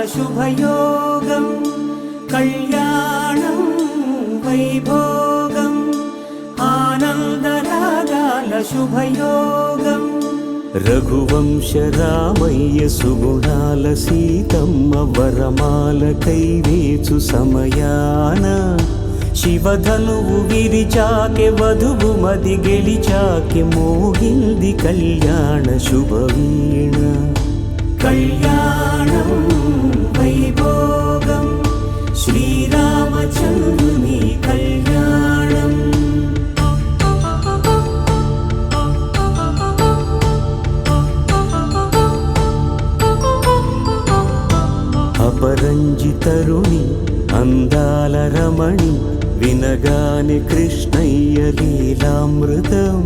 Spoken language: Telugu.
శుభయోగం కళ్యాణం వైభోగం ఆనందరాగాల శుభయోగం రఘువంశ రామయ్య సుగుణాల సీతమ్మ వరమాల కైవేచు సమయాన శివధనువు విరిచాకె వధువు మది గెలిచాకె మోగింది కళ్యాణ శుభవీణ కళ్యాణం వైభోగం శ్రీరామచంద్రుని కళ్యాణం అపరంజి తరుణి అందాల రమణి వినగాని కృష్ణయ్య లీలామృతం